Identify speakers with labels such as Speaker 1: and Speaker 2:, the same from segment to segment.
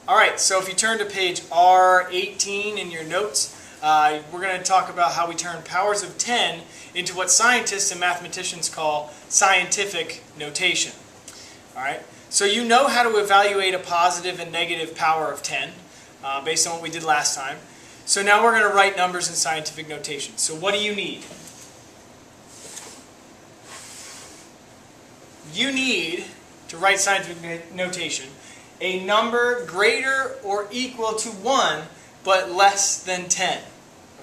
Speaker 1: Alright, so if you turn to page R18 in your notes, we're going to talk about how we turn powers of 10 into what scientists and mathematicians call scientific notation. Alright, so you know how to evaluate a positive and negative power of 10 based on what we did last time. So now we're going to write numbers in scientific notation. So what do you need? You need to write scientific notation a number greater or equal to 1 but less than 10.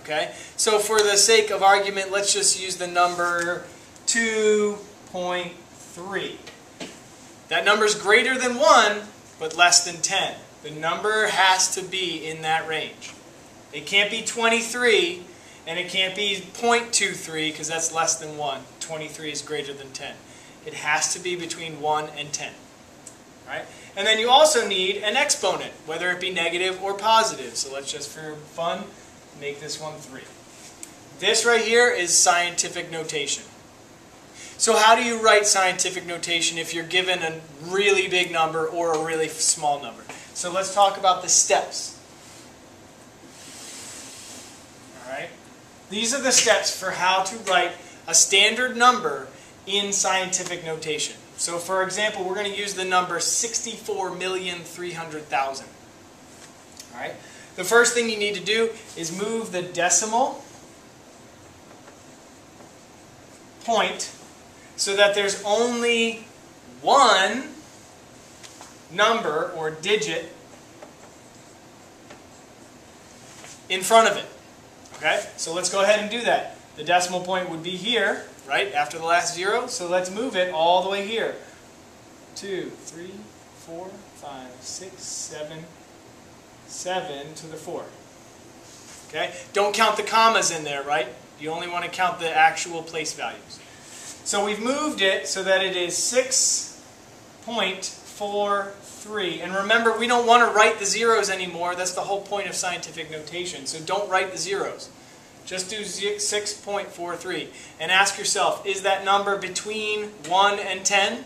Speaker 1: Okay? So for the sake of argument, let's just use the number 2.3. That number is greater than 1 but less than 10. The number has to be in that range. It can't be 23 and it can't be 0.23 because that's less than 1. 23 is greater than 10. It has to be between 1 and 10. Right? And then you also need an exponent, whether it be negative or positive. So let's just, for fun, make this one 3. This right here is scientific notation. So how do you write scientific notation if you're given a really big number or a really small number? So let's talk about the steps. Alright? These are the steps for how to write a standard number in scientific notation. So for example, we're going to use the number 64,300,000. Alright? The first thing you need to do is move the decimal point so that there's only one number or digit in front of it. Okay? So let's go ahead and do that. The decimal point would be here, right, after the last 0. So let's move it all the way here. 2, 3, 4, 5, 6, 7, 7 to the 4. Okay? Don't count the commas in there, right? You only want to count the actual place values. So we've moved it so that it is 6.43. And remember, we don't want to write the zeros anymore. That's the whole point of scientific notation. So don't write the zeros. Just do 6.43 and ask yourself, is that number between 1 and 10?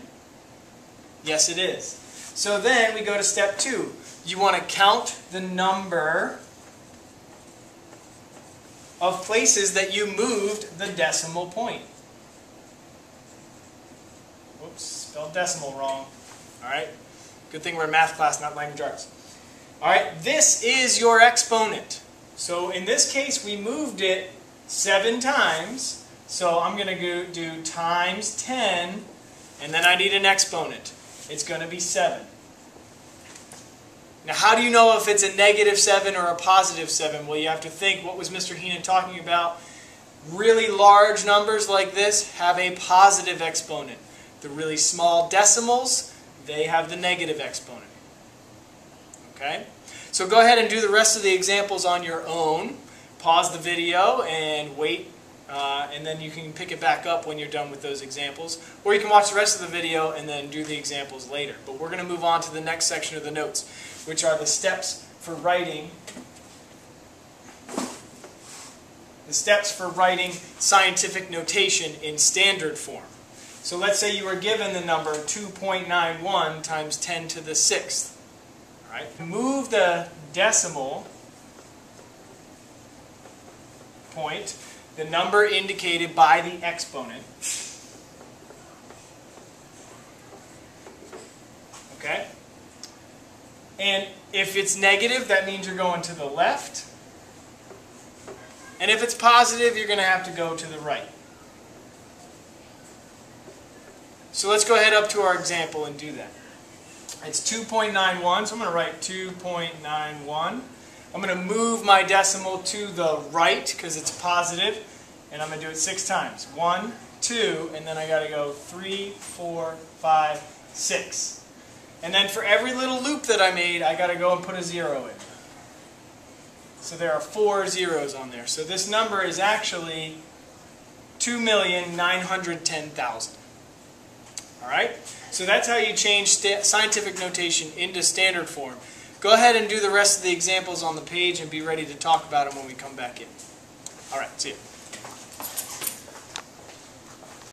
Speaker 1: Yes, it is. So then we go to step 2. You want to count the number of places that you moved the decimal point. Whoops, spelled decimal wrong. Alright, good thing we're in math class, not language arts. Alright, this is your exponent. So in this case, we moved it 7 times. So I'm going to do times 10, and then I need an exponent. It's going to be 7. Now, how do you know if it's a negative 7 or a positive 7? Well, you have to think, what was Mr. Heenan talking about? Really large numbers like this have a positive exponent. The really small decimals, they have the negative exponent. Okay? So go ahead and do the rest of the examples on your own. Pause the video and wait, and then you can pick it back up when you're done with those examples. Or you can watch the rest of the video and then do the examples later. But we're going to move on to the next section of the notes, which are the steps for writing scientific notation in standard form. So let's say you were given the number 2.91 times 10 to the 6th. Right. Move the decimal point, the number indicated by the exponent. Okay? And if it's negative, that means you're going to the left. And if it's positive, you're going to have to go to the right. So let's go ahead up to our example and do that. It's 2.91, so I'm going to write 2.91. I'm going to move my decimal to the right because it's positive, and I'm going to do it 6 times. 1, 2, and then I got to go 3, 4, 5, 6. And then for every little loop that I made, I got to go and put a 0 in. So there are 4 zeros on there. So this number is actually 2,910,000. Alright? So that's how you change scientific notation into standard form. Go ahead and do the rest of the examples on the page and be ready to talk about them when we come back in. Alright, see you.